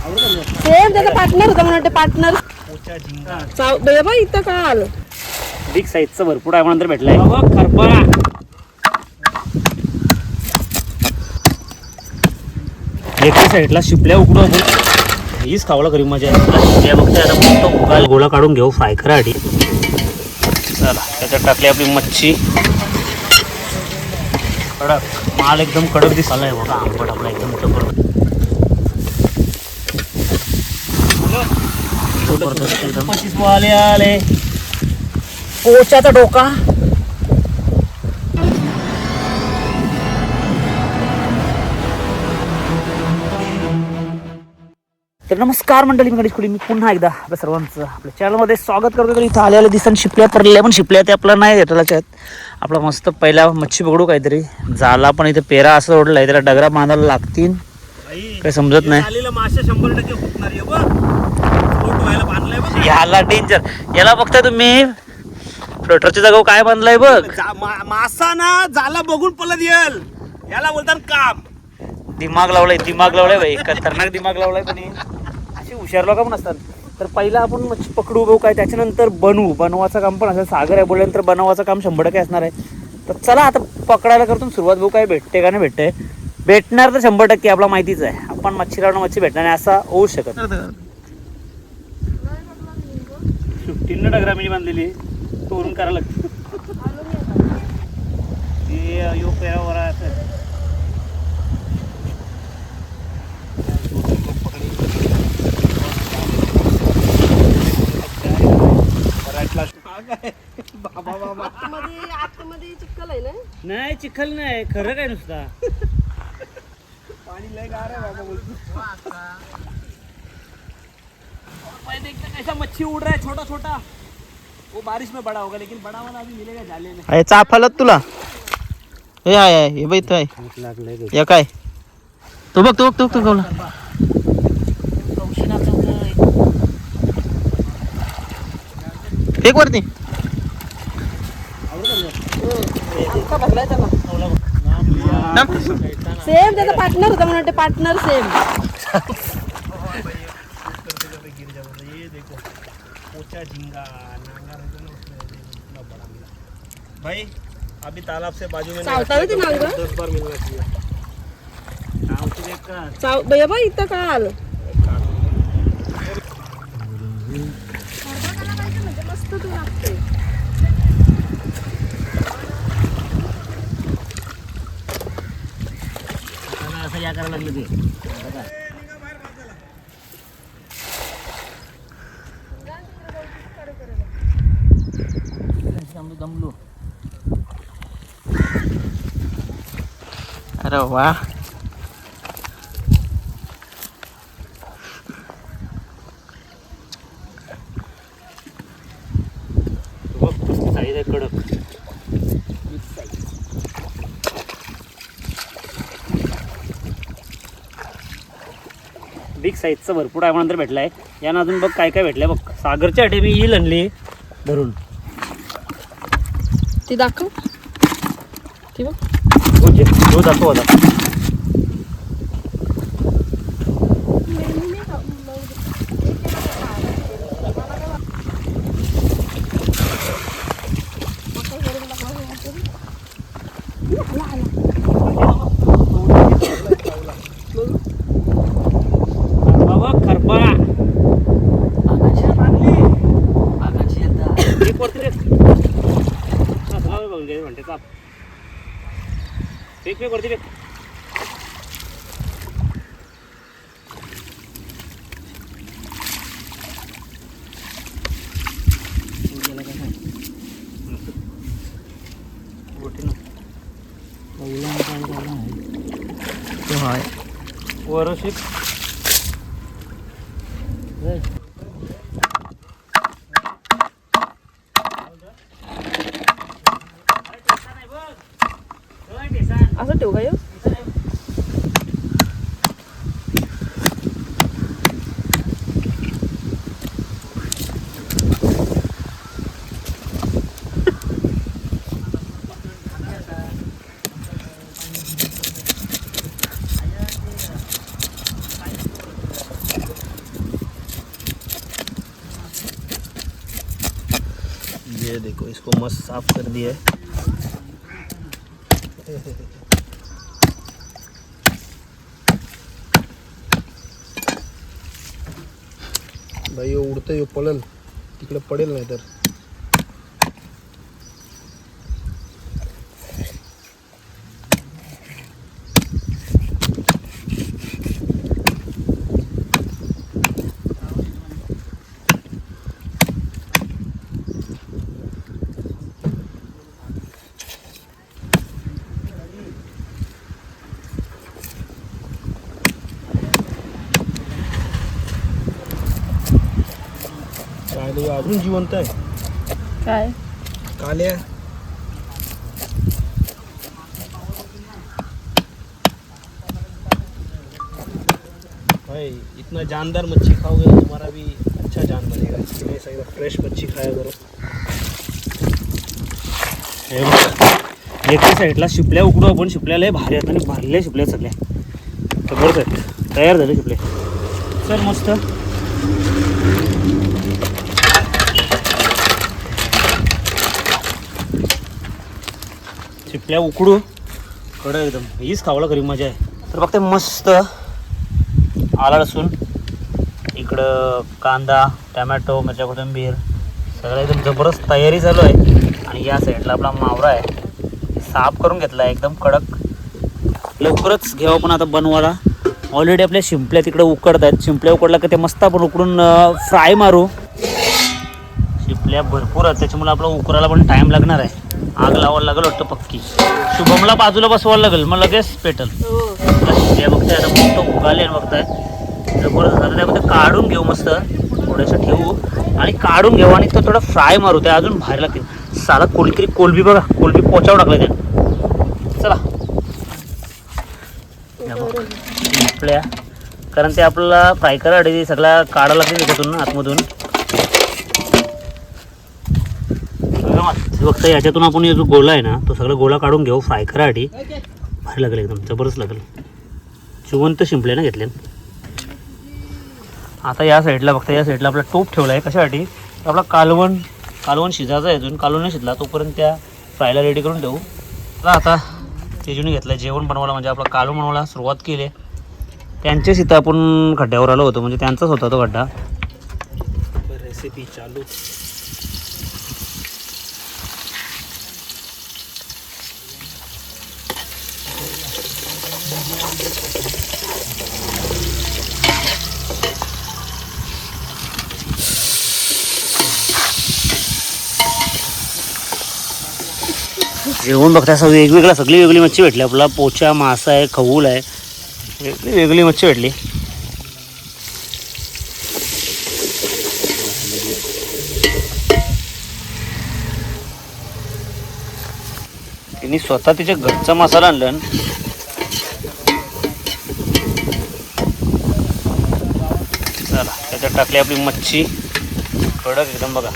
Same त्याचा partner होता म्हणून पार्टनर बाबा इथं काल बिग साईजचा भरपूर आहे नंतर भेटलाय खरपा. एका साईडला शिपल्या उकडू आपण हीच खावला खरी मजा आहे. बघते आता फक्त उकाल गोळा काढून घेऊ फ्राय करासाठी. चला त्याच्यात टाकली आपली मच्छी. कडक माल एकदम कडक दिसायला आहे बघा. आंबट आपला एकदम जबरदस्त आले. पोच्याचा डोका तर नमस्कार मंडळी, मी गणेश कुली. मी पुन्हा एकदा आपल्या सर्वांचं आपल्या चॅनलमध्ये स्वागत करतो. तर इथं आलेल्या दिसन शिपल्या पडल्या, पण शिपल्या ते आपल्याला नाही देतालाच आहेत. आपला मस्त पहिला मच्छी पकडू काहीतरी. झाला पण इथे पेरा असं ओढला आहे, त्याला डगरा बांधायला लागतील, काही समजत नाही. मासे 100% फुटणार ह्याला डेंजर. याला बघता तुम्ही फ्लोटरच्या जागा काय बांधलाय बघ. मासा ना जाला बघून पलत येईल, याला बोलतात काम. दिमाग लावलाय भाई, खतरनाक दिमाग लावलाय. पण अशी हुशार लोक पण असतात. तर पहिला आपण मच्छी पकडू बघू काय, त्याच्यानंतर बनवाचं काम पण असेल. सागर आहे बोलल्यानंतर बनवाचं काम 100% असणार आहे. तर चला आता पकडायला करतो सुरुवात. बघू काय भेटते का नाही भेटते. भेटणार तर 100% आपला माहितीच आहे. आपण मच्छी लावणं मच्छी भेटणार नाही असा होऊ शकत. सुट्टीनं डगरा मी बांधलेली तोरून करायला लागते. आतमध्ये चिखल आहे ना. नाही चिखल नाही, खरं काय नुसता पाणी लय गार आहे बाबा बोलतो. कैसा मच्छी उड़ रहा है छोटा छोटा. वो बारिश में बड़ा होगा, लेकिन बड़ा वाला अभी मिलेगा जाले में. अरे चाफालत तुला हे आहे हे बाई आहे या काय तो बघ कवला फेक वरती. सेम त्याचा पार्टनर होता म्हणून पार्टनर सेम. भाई अभी तालाब से बाजू में 10 बार मिलना चाहिए. बाबा इथं काल मस्त तू लागते. असं या करायला लागलं ते. दमलो. अरे वा साईज आहे कडक. बिग साईजचा भरपूर आहे नंतर भेटलाय. यानं अजून बघ काय काय भेटलंय बघ. सागरच्या आटे मी येईल आणली धरून. ती दाखव ती बघ. तो जातो आता. बाबा खरपा म्हणते चाप फेक वरती फेक. वरशिक असं ठेवू का ह्यो? ये देखो इसको मस्त साफ कर दिया है। भाई यो उडतं, यो पळेल तिकडे, पडेल नाही तर. काले अजून जिवंत आहे. काय काल्या भाई इतना जानदार मच्छी खाओगे तो तुम्हारा भी अच्छा जान बनेगा. इसलिए सही फ्रेश मच्छी खाया करो. हे बघ, एका साईडला शिपल्या उकडू आपण. शिपल्या लय भारी आहेत आणि भरल्या शिपल्या सगळ्या बरोबर आहेत. तयार झाले शिपले. चल मस्त. शिपल्या उकडू कडं एकदम. हीच खावला खरी मजा आहे. तर बघते मस्त आला लसूण, इकडं कांदा, टमॅटो, मिरच्या, कोथिंबीर सगळं एकदम जबरदस्त तयारी चालू आहे. आणि या साईडला आपला मावरा आहे, साफ करून घेतला आहे एकदम कडक. लवकरच घेऊ आपण आता बनवायला. ऑलरेडी आपल्या शिंपल्या तिकडे उकडत आहेत. शिंपल्या उकडला की ते मस्त आपण उकडून फ्राय मारू. शिंपल्या भरपूर आहेत त्याच्यामुळे आपला उकरायला पण टाईम लागणार आहे. आग लावायला लागेल वाटतं पक्की. शुभमला बाजूला बसवायला लागेल, मग लगेच पेटल. शिंपल्या बघताय आता मस्त उगाले बघताय जबरदस्त. आता त्यामध्ये काढून घेऊ, मस्त थोडंसं ठेवू आणि काढून घेऊ आणि तो थोडा फ्राय मारू. त्या अजून बाहेर लागतील. साला कोलबी बघा, कोलबी पोचावं टाकलं त्या. चला शिंपल्या, कारण ते आपल्याला फ्राय करायसाठी सगळा काढायला लागते त्याच्यातून आतमधून. बघता याच्यातून आपण जो गोला आहे ना तो सगळा गोला काढून घेऊ फ्राय करायसाठी. भारी लागेल एकदम जबरदस्त लागेल. जिवंत शिंपले ना घेतले. आता या साईडला बघता, या साईडला आपला टोप ठेवला आहे कशासाठी. आपला कालवण शिजायचा आहे. अजून कालवण नाही शिजला तोपर्यंत त्या फ्रायला रेडी करून ठेवू. आता तेजूने घेतलं जेवण बनवायला, म्हणजे आपला कालवण बनवायला सुरुवात केली आहे. त्यांच्याच इथं आपण खड्ड्यावर आलो होतो, म्हणजे त्यांचाच होता तो खड्डा. रेसिपी चालू. जेवण बघता असं वेगवेगळा सगळी वेगळी मच्छी भेटली आपल्याला. पोचा, मासा आहे, खवूल आहे, वेगळी वेगळी मच्छी भेटली. तिने स्वतः तिच्या घरचा मसाला आणला. चला त्याच्यात टाकली आपली मच्छी कडक एकदम बघा.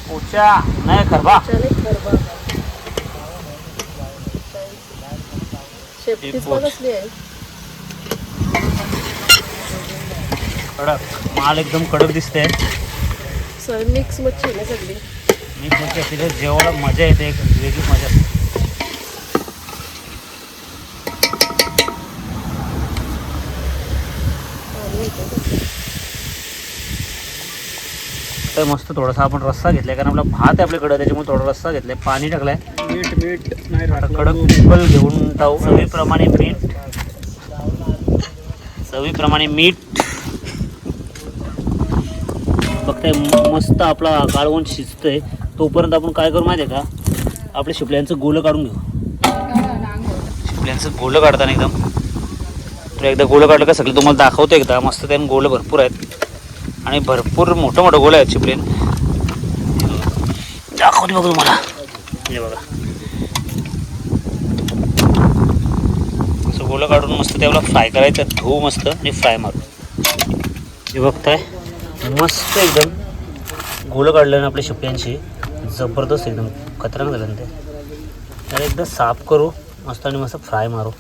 पोचा नाही खरबा. कडक माल एकदम कडक दिसते. मिक्स मच्छी ना सगळी. मिक्स मच्छी असते जेवायला मजा येते, एक वेगळी मजा असते. तर मस्त थोडासा आपण रस्सा घेतलाय, कारण आपला भात आहे आपल्याकडं त्याच्यामुळे थोडा रस्सा घेतलाय. पाणी टाकलाय. मीठ नाही कडक उकल घेऊन टाकू. चवीप्रमाणे मीठ फक्त मस्त आपला कालवण शिजतंय तोपर्यंत आपण काय करू माहिती आहे का, आपल्या शिपल्यांचं गोलं काढून घेऊ. शिपल्यांचं गोलं काढताना एकदम तर एकदा गोलं काढलं का सगळं तुम्हाला दाखवतो एकदा. मस्त त्यानं गोलं भरपूर आहेत आणि भरपूर मोठं मोठं गोलं आहेत शिपलेन. दाखवते बघ तुम्हाला. हे बघा असं गोलं काढून मस्त त्याला फ्राय करायचं. धुवू मस्त आणि फ्राय मारू. हे बघताय मस्त एकदम गोलं काढलं ना आपल्या शिपल्यांची. जबरदस्त एकदम खतरनाक झालं ते. त्याला एकदा साफ करू मस्त आणि मस्त फ्राय मारू.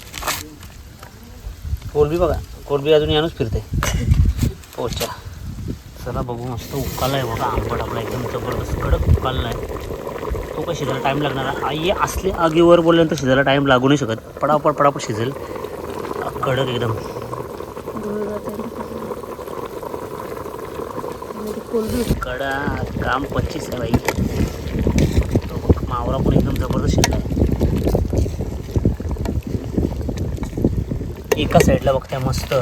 कोलबी बघा, कोलबी अजून यानच फिरते. पोचा. चला बघू, मस्त उकाला आहे बघा आंबट आपला, एकदम जबरदस्त कडक उकालला आहे. तो काय शिजायला टाईम लागणार आहे. आई असले आगीवर बोलल्यानंतर शिजायला टाईम लागू नाही शकत. पडापड पडापड शिजेल, कडक एकदम. कडा काम 25 आहे बाई. मावरा पण एकदम जबरदस्त शिजला आहे. एका साईडला बघते मस्त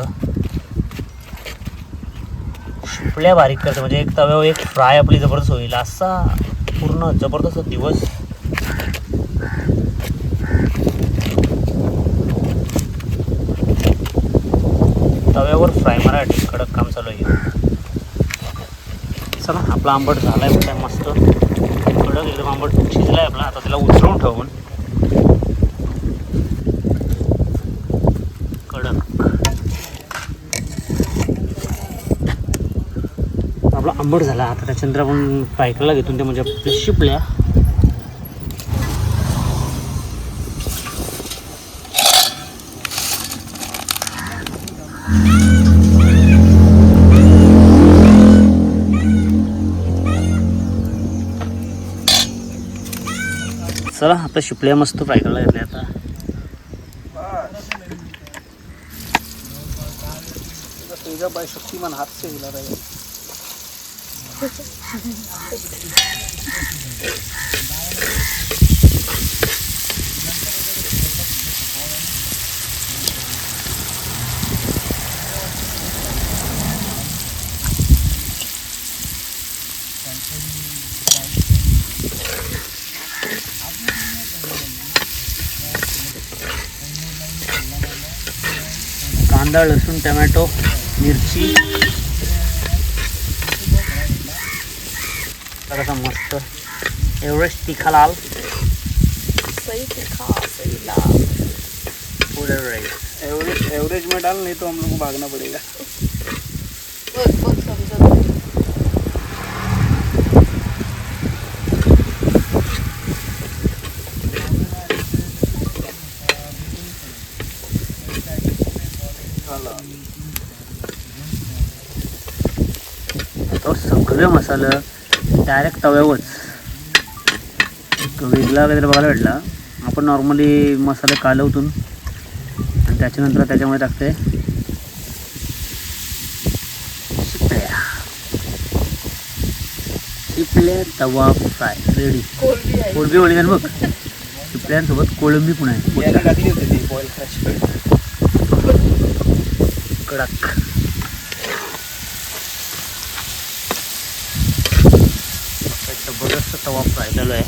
शिपल्या बारीक करते, म्हणजे एक तव्यावर एक फ्राय आपली जबरदस्त होईल असा पूर्ण जबरदस्त दिवस. तव्यावर फ्राय मराठी कडक काम चालू आहे. चला आपला आंबट झाला आहे बघा मस्त कडक एकदम आंबट शिजला आहे आपला. आता त्याला उचलून ठेवून आपला आंबट झाला. आता त्याच्यानंतर आपण फ्राय करायला घेतो ते म्हणजे आपल्या शिपल्या. चला आता शिपल्या मस्त फ्राय करायला घेतल्या. आता तेजा बाय शक्तिमान हाथ से हिला रहा है. कांदा, लसूण, टमॅटो, मिरची जरासा मस्त एवढंच तिखा लाल सही तीखा सही लाल. पूरा राइस. एवरेज में डाल, नहीं तो हम लोग को भागना पड़ेगा. बघ बघ समजत. तो सगळे मसाला डायरेक्ट तव्यावरच. वेगळा वगैरे बघायला भेटला. आपण नॉर्मली मसाले कालवतून आणि त्याच्यानंतर त्याच्यामध्ये टाकते शिपल्या. शिपल्या तवा फ्राय रेडी. कोळंबी वळी बघ, शिपल्यांसोबत कोळंबी पण आहे. टाकली होती ती बॉईल फ्रेश कडक. जबरदस्त तवा फ्राय झालो आहे.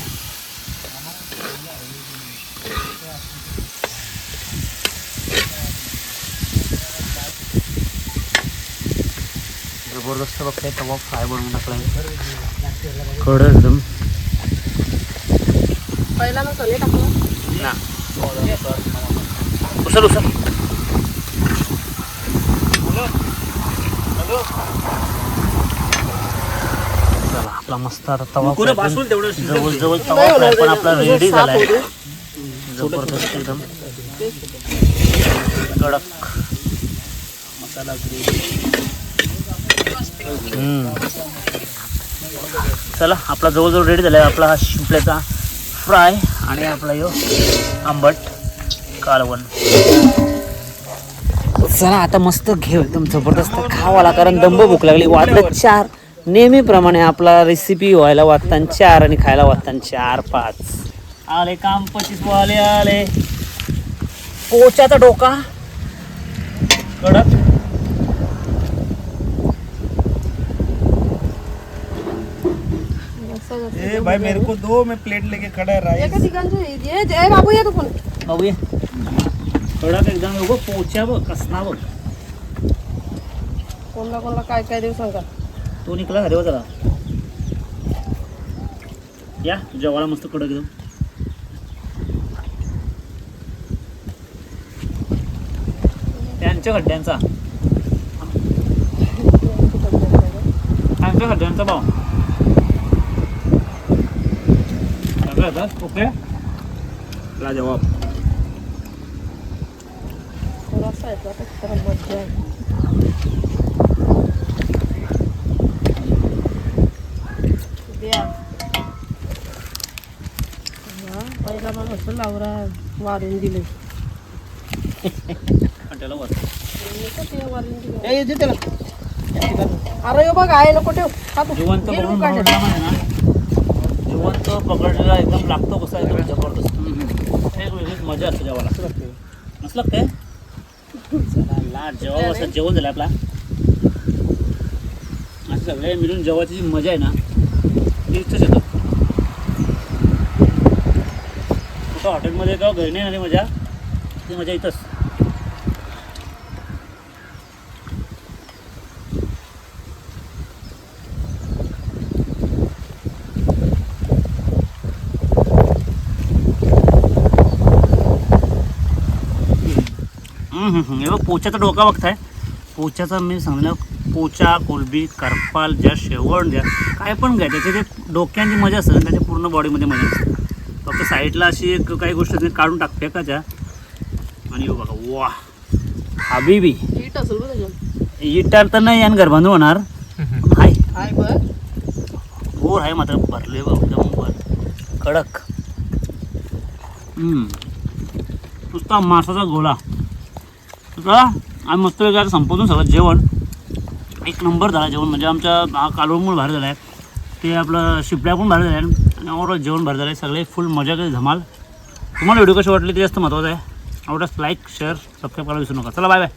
जबरदस्त बघते तवा फ्राय बनवून टाकला आहे कडक एकदम. पहिला मसाले टाकला ना उचल उचल. चला आपला मस्त आता तवा जवळ तवा फ्राय पण आपला रेडी झाला आहे. जबरदस्त एकदम कडक मसाला. चला आपला जवळजवळ रेडी झाला आहे आपला हा शिंपल्याचा फ्राय आणि आपला यो आंबट कालवण. चला आता मस्त घेऊ एकदम जबरदस्त खावाला, कारण दंब भूक लागली. वाजले 4. नेहमीप्रमाणे आपला रेसिपी व्हायला वाजताना 4 आणि खायला वाजताना 4-5. आले काम 25 वाले आले. पोचाचा डोका कडक. ए भाई मेरे को दो, मैं प्लेट लेके खड़ा है. राइस एका ठिकाणचं ये जय बाबू ये तू पण. बाबू ये कडक एकदम. बघ पोचा बघ कसना बघ. कोणला कोणला काय काय देऊ सांगा. तो निघला देवा चला या जेवायला मस्त कडक एकदम. त्यांच्या खड्ड्यांचा भाव ओके. लाजवाब. थोडासा येतो तर मजा आहे. असं लावरा वारून दिले त्याला वर वारून दिले. ए, दे त्याला. अरे यो बघ आहे नको ठेव कापू. जिवंत हे पकडून काढ. पकडला म्हणजे ना जिवंत पकडलेला एकदम लागतो कसा एकदम जबरदस्त एक वेगळीच मजा असते जेवायला नसलं काय चला लाट जेव्हा असं जेवण झालं आपला असं सगळे मिळून जेवायची जी मजा आहे ना ती इथंच येतं कुठं हॉटेलमध्ये किंवा घरी नाही ना ती मजा इथंच हे बघ पोच्याचा डोका बघताय पोच्याचा मी सांगणार पोचा कोलबी करपाल ज्या शेवण द्या काय पण घ्या त्याच्या जे डोक्यांची मजा असते ना त्याच्या पूर्ण बॉडीमध्ये मजा असते फक्त साईडला अशी एक काही गोष्ट काढून टाकते काच्या आणि हो बघा वा हबीबी हीट असेल बघ त्याच्यात. इटार तर नाही आणि घर बांधून होणार हाय आहे बघ बोर आहे मात्र भरले बघ एकदम वर कडक नुसता मासाचा गोळा तुला आम्ही मस्त वेगळं संपवून सगळं जेवण एक नंबर झाला जेवण म्हणजे आमच्या हा कालवणमूळ भारी झाला आहे ते आपलं शिपड्या पण भारी झाल्या आणि ओव्हरऑल जेवण भारी झालं आहे सगळे फुल मजा कधी धमाल तुम्हाला व्हिडिओ कशी वाटली ते जास्त महत्त्वाचं आहे आवडल्यास लाईक शेअर सबस्क्राईब करायला विसरू नका चला बाय बाय